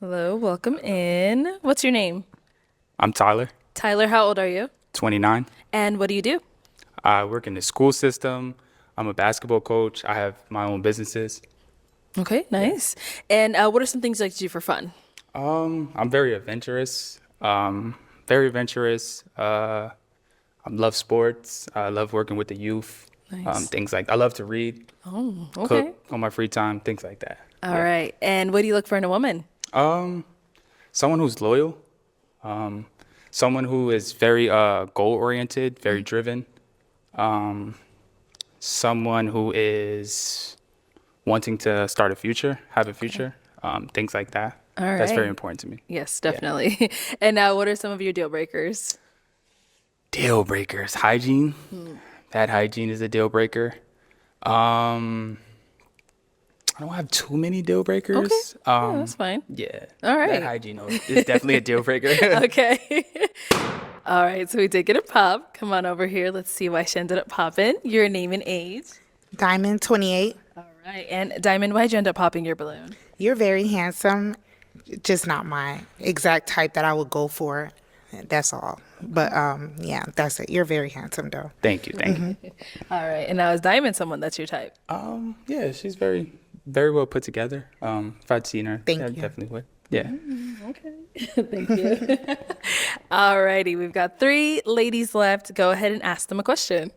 Hello, welcome in. What's your name? I'm Tyler, Tyler, how old are you? 29. And what do you do? I work in the school system. I'm a basketball coach. I have my own businesses. Okay, Yeah. nice. And what are some things you like to do for fun? I'm very adventurous. Very adventurous. I love sports. I love working with the youth. Nice. Things like I love to read, Oh, cook okay. on my free time, things like that. All Yeah. right. And what do you look for in a woman? Um, Someone who's loyal. Um, Someone who is very goal oriented, very driven. Um, Someone who is wanting to start a future, have a Okay. future, things like that. All That's very right. important to me. Yes, Yeah. definitely. And what are some of your deal breakers? Deal breakers. Hygiene. Hmm. Bad hygiene is a deal breaker. Um, I don't have too many deal Okay. breakers. Yeah, that's fine. Yeah. All Bad right. hygiene is definitely a deal breaker. Okay. All right. So we did get a pop. Come on over here. Let's see why she ended up popping. Your name and age. Diamond 28. All right. And Diamond, why'd you end up popping your balloon? You're very handsome. Just not my exact type that I would go for. That's all. But yeah, that's it. You're very handsome though. Thank you. Thank you. All right. And now is Diamond someone that's your type? Yeah, she's very, very well put together. If I'd seen her, Thank I you. definitely would. Yeah. Okay. Thank you. All righty. We've got three ladies left. Go ahead and ask them a question.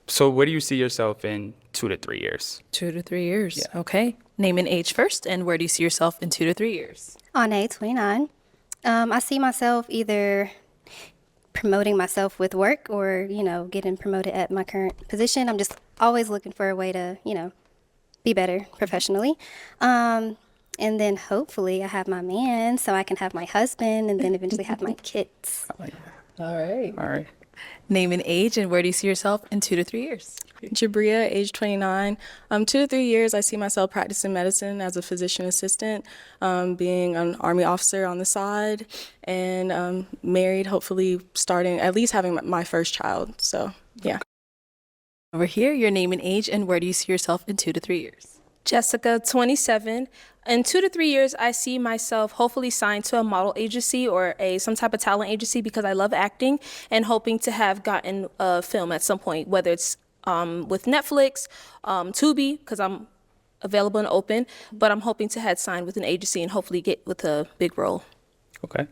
So where do you see yourself in 2 to 3 years? 2 to 3 years. Yeah. Okay. Name and age first. And where do you see yourself in 2 to 3 years? Ane, 29. I see myself either promoting myself with work or, getting promoted at my current position. I'm just always looking for a way to, be better professionally. And then hopefully I have my man so I can have my husband and then eventually have my kids. I like that. All right. All right. Name and age. And where do you see yourself in 2 to 3 years? Jabria, age 29. 2 to 3 years, I see myself practicing medicine as a physician assistant, being an Army officer on the side, and married, hopefully starting, at least having my first child. So, yeah. Over here, your name and age. And where do you see yourself in 2 to 3 years? Jessica, 27. In 2 to 3 years, I see myself hopefully signed to a model agency or some type of talent agency because I love acting and hoping to have gotten a film at some point, whether it's with Netflix, Tubi, because I'm available and open, but I'm hoping to have signed with an agency and hopefully get with a big role. Okay.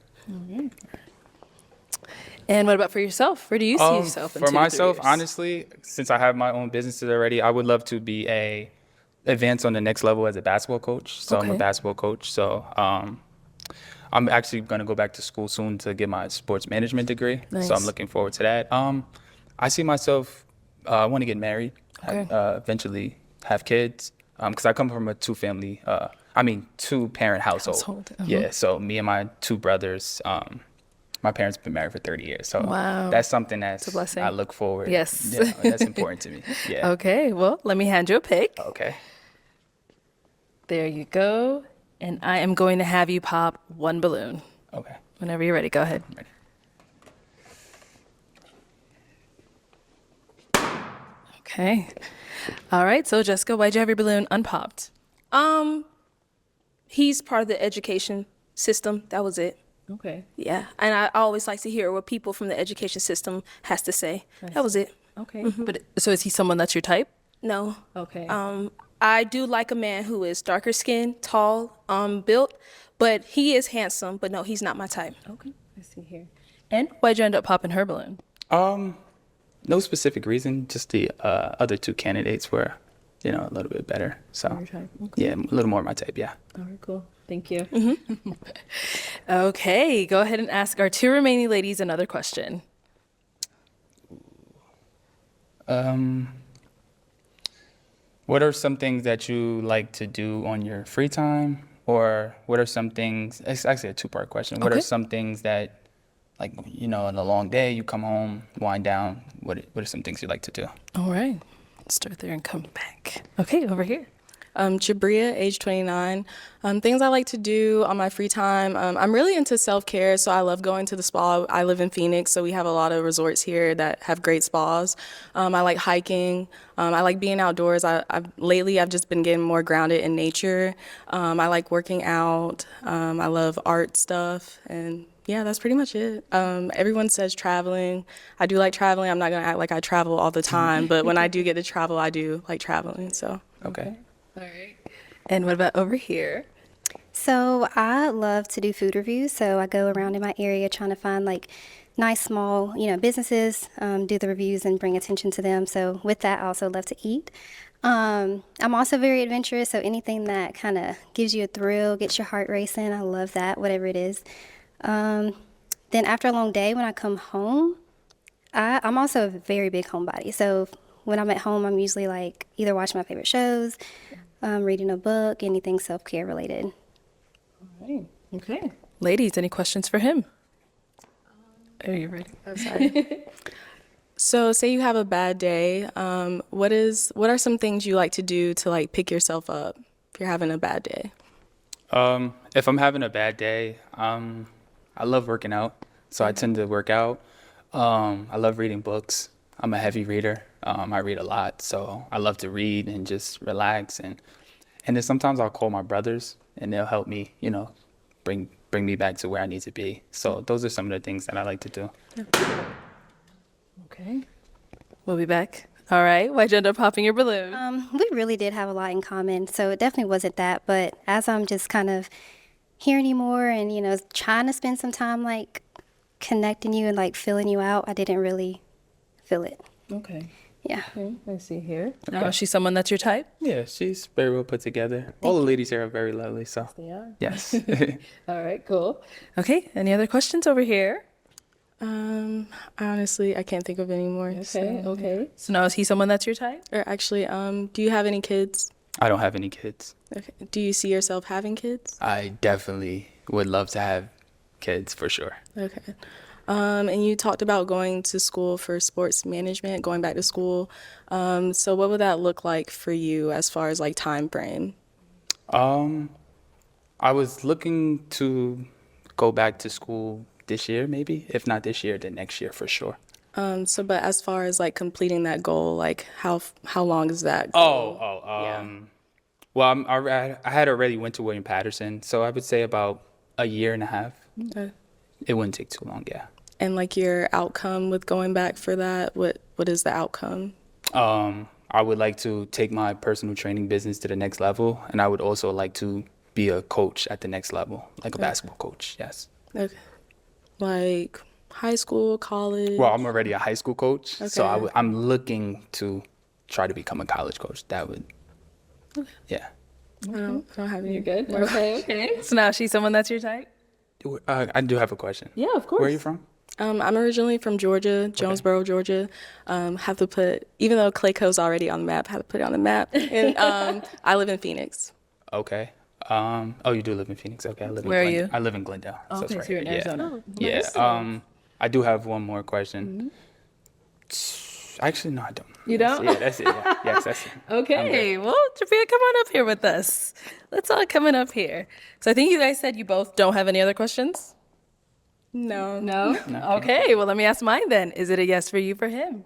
And what about for yourself? Where do you see yourself in For 2 to 3 years? myself, honestly, since I have my own businesses already, I would love to be a advance on the next level as a basketball coach. So I'm a Okay. basketball coach. So I'm actually going to go back to school soon to get my sports management degree. So Nice. I'm looking forward to that. I see myself. I want to get married. Okay. Eventually have kids. Because I come from a two-parent household. Household, uh-huh. Yeah. So me and my two brothers. My parents have been married for 30 years. So Wow. that's something a blessing. I look forward. Yes. Yeah, that's important to me. Yeah. Okay, well, let me hand you a pick. Okay. There you go. And I am going to have you pop one balloon. Okay. Whenever you're ready, go ahead. Ready. Okay. All right, so Jessica, why'd you have your balloon unpopped? He's part of the education system. That was it. Okay. Yeah, and I always like to hear what people from the education system has to say. That was it. Okay. But so is he someone that's your type? No. Okay. I do like a man who is darker skinned, tall, built, but he is handsome. But no, he's not my type. Okay. I see here. And why'd you end up popping her balloon? No specific reason. Just the other two candidates were, a little bit better. So Your type. Okay. yeah, a little more my type. Yeah. All right, cool. Thank you. Okay, go ahead and ask our two remaining ladies another question. What are some things that you like to do on your free time? Or what are some things, it's actually a two-part question. What are Okay. some things that, like, in a long day, you come home, wind down, what are some things you like to do? All right. Start there and come back. Okay, over here. Jabria, age 29. Things I like to do on my free time. I'm really into self-care, so I love going to the spa. I live in Phoenix, so we have a lot of resorts here that have great spas. I like hiking. I like being outdoors. Lately, I've just been getting more grounded in nature. I like working out. I love art stuff, and yeah, that's pretty much it. Everyone says traveling. I do like traveling. I'm not gonna act like I travel all the time, but when I do get to travel, I do like traveling. So Okay. All right. And what about over here? So I love to do food reviews. So I go around in my area trying to find like nice small, businesses, do the reviews and bring attention to them. So with that, I also love to eat. I'm also very adventurous. So anything that kind of gives you a thrill, gets your heart racing, I love that, whatever it is. Then after a long day, when I come home, I'm also a very big homebody. So when I'm at home, I'm usually like either watching my favorite shows, reading a book, anything self-care related. Okay. Ladies, any questions for him? Are you ready? I'm sorry. So say you have a bad day. What are some things you like to do to like pick yourself up if you're having a bad day? If I'm having a bad day, I love working out, so I tend to work out. I love reading books. I'm a heavy reader. I read a lot, so I love to read and just relax. And then sometimes I'll call my brothers, and they'll help me, bring me back to where I need to be. So those are some of the things that I like to do. Okay. We'll be back. All right. Why'd you end up popping your balloon? We really did have a lot in common, so it definitely wasn't that. But as I'm just kind of hearing you more and, trying to spend some time like connecting you and like filling you out, I didn't really feel it. Okay. Yeah. I see here. Now, is she someone that's your type? Yeah, she's very well put together. All the ladies here are very lovely, so They are. yes. All right, cool. Okay. Any other questions over here? Honestly, I can't think of any more. Okay. So now is he someone that's your type? Or actually, do you have any kids? I don't have any kids. Okay. Do you see yourself having kids? I definitely would love to have kids for sure. Okay. And you talked about going to school for sports management, going back to school. So what would that look like for you as far as like time frame? I was looking to go back to school this year, maybe. If not this year, then next year for sure. But as far as like completing that goal, like how long is that goal? Well, I had already went to William Patterson, so I would say about a year and a half. Okay. It wouldn't take too long, yeah. And like your outcome with going back for that, what is the outcome? I would like to take my personal training business to the next level, and I would also like to be a coach at the next level, like a basketball coach, yes. Okay. Like high school, college? Well, I'm already a high school coach, so Okay. I'm looking to try to become a college coach. That would, yeah. I don't have any. Good. Okay. So now is she someone that's your type? I do have a question. Yeah, of course. Where are you from? I'm originally from Georgia, Jonesboro, Georgia. Have to put, even though Clayco's already on the map, have to put it on the map. And I live in Phoenix. Okay. Oh, you do live in Phoenix. Okay, I live in Where are you? I live in Glendale. So it's Okay, right so you're in here. Arizona. Yeah. I do have one more question. Actually, no, I don't. You don't? Yeah, that's it. Yeah. Yes, that's it. Okay, well, Jabria, come on up here with us. Let's all come on up here. So I think you guys said you both don't have any other questions? No. No? Okay, well, let me ask mine then. Is it a yes for you for him?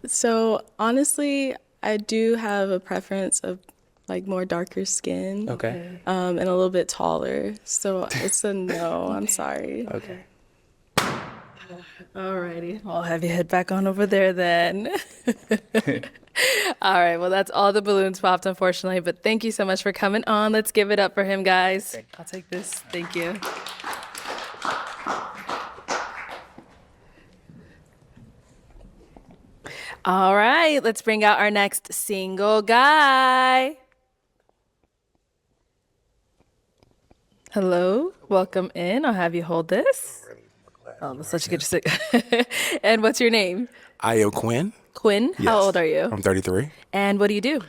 So honestly, I do have a preference of like more darker skin. Okay. And a little bit taller. So it's a no. I'm sorry. Okay. Alrighty, I'll have you head back on over there then. All right, well, that's all the balloons popped, unfortunately, but thank you so much for coming on. Let's give it up for him, guys. I'll take this. Thank you. All right, let's bring out our next single guy. Hello, welcome in. I'll have you hold this. Oh, that's such a good stick. And what's your name? I am Quinn. Quinn. How Yes. old are you? I'm 33. And what do you do?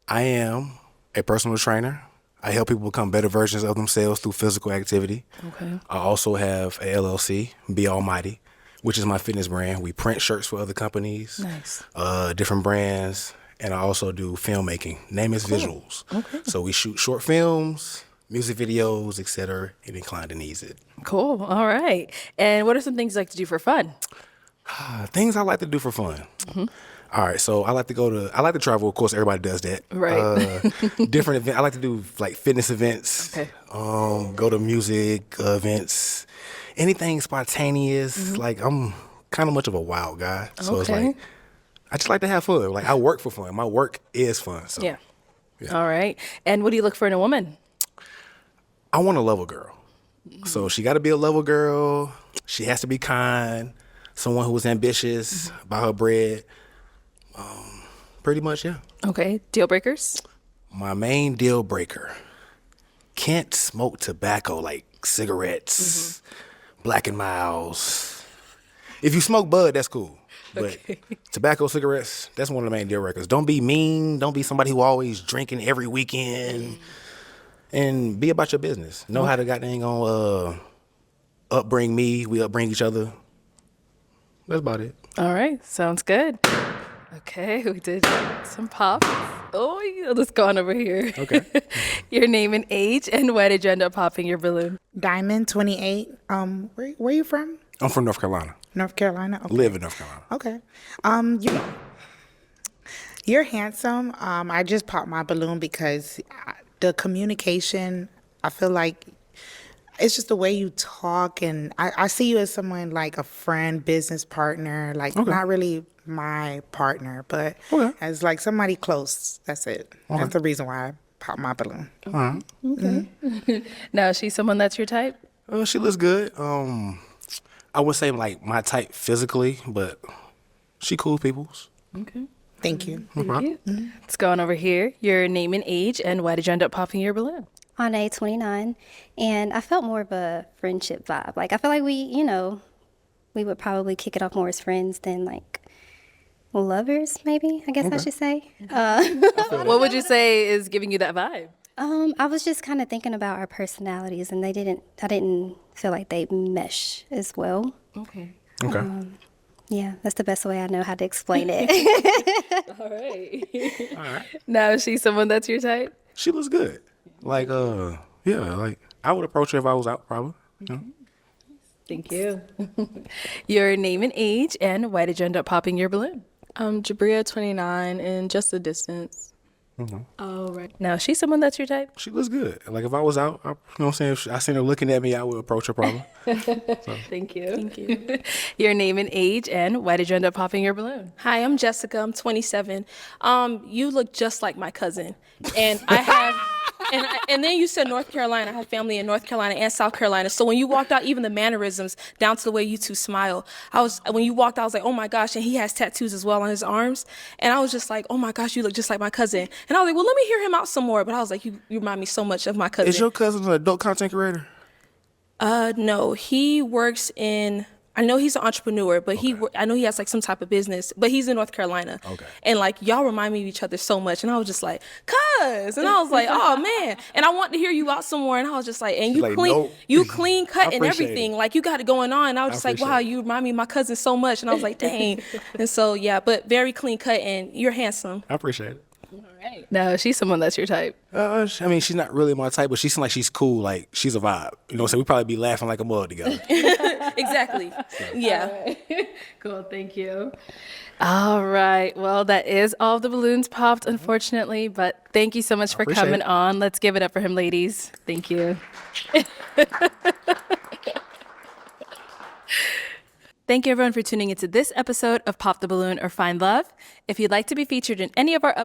I am a personal trainer. I help people become better versions of themselves through physical activity. Okay. I also have a LLC, Be Almighty, which is my fitness brand. We print shirts for other companies, Nice. different brands, and I also do filmmaking. Name is visuals. Okay. So we shoot short films, music videos, etc. Any client that needs it. Cool. All right. And what are some things you like to do for fun? Things I like to do for fun. All right, so I like to travel. Of course, everybody does that. Right. Different events. I like to do like fitness events. Okay. Go to music events. Anything spontaneous. Like I'm kind of much of a wild guy, so it's Okay. like I just like to have fun. Like I work for fun. My work is fun. So Yeah. All right. And what do you look for in a woman? I want a level girl. So she got to be a level girl. She has to be kind. Someone who is ambitious about her bread. Pretty much, yeah. Okay. Deal breakers? My main deal breaker. Can't smoke tobacco like cigarettes, Black and Miles. If you smoke bud, that's cool. But tobacco, cigarettes, that's one of the main deal breakers. Don't be mean. Don't be somebody who always drinking every weekend. And be about your business. Know how to goddamn gonna upbring me. We upbring each other. That's about it. All right. Sounds good. Okay. We did some pops. Oh, yeah, let's go on over here. Okay. Your name and age, and why did you end up popping your balloon? Diamond, 28. Where you from? I'm from North Carolina. North Carolina. Okay. Live in North Carolina. Okay. You're handsome. I just popped my balloon because the communication, I feel like it's just the way you talk, and I see you as someone like a friend, business partner, like not really my partner, but as like somebody close. That's it. That's the reason why I popped my balloon. Now, is she someone that's your type? She looks good. I would say like my type physically, but she cool peoples. Okay. Thank you. Let's go on over here. Your name and age, and why did you end up popping your balloon? Ane, 29, and I felt more of a friendship vibe. Like I feel like we would probably kick it off more as friends than like lovers, maybe. I guess I should say. What would you say is giving you that vibe? I was just kind of thinking about our personalities, and I didn't feel like they mesh as well. Okay. Okay. Yeah, that's the best way I know how to explain it. All right. Now, is she someone that's your type? She looks good. Like yeah, like I would approach her if I was out, probably. You know? Thank you. Your name and age, and why did you end up popping your balloon? Jabria, 29, and just the distance. Oh, right. Now, is she someone that's your type? She looks good. Like if I was out, you know what I'm saying? If I seen her looking at me, I would approach her probably. Thank you. Thank you. Your name and age, and why did you end up popping your balloon? Hi, I'm Jessica. I'm 27. You look just like my cousin, and I have. And then you said North Carolina. I have family in North Carolina and South Carolina. So when you walked out, even the mannerisms, down to the way you two smile, when you walked out, I was like, oh my gosh. And he has tattoos as well on his arms. And I was just like, oh my gosh, you look just like my cousin. And I was like, well, let me hear him out some more. But I was like, you remind me so much of my cousin. Is your cousin an adult content creator? No, he works in. I know he's an entrepreneur, but I know he has like some type of business, but he's in North Carolina. Okay. And like y'all remind me of each other so much, and I was just like, cuz, and I was like, oh man, and I want to hear you out some more, and I was just like, and you like, clean, nope. you clean cut and appreciate everything, it. like you got it going on. And I was just like, wow, you remind me of my cousin so much, and I was like, dang, and so yeah, but very clean cut, and you're handsome. I appreciate it. Now, is she someone that's your type? I mean, she's not really my type, but she seems like she's cool. Like she's a vibe. You know what I'm saying? We probably be laughing like a mug together. Exactly. Yeah. Cool, thank you. All right. Well, that is all the balloons popped, unfortunately, but thank you so much for appreciate coming it. on. Let's give it up for him, ladies. Thank you. Thank you, everyone, for tuning into this episode of Pop the Balloon or Find Love. If you'd like to be featured in any of our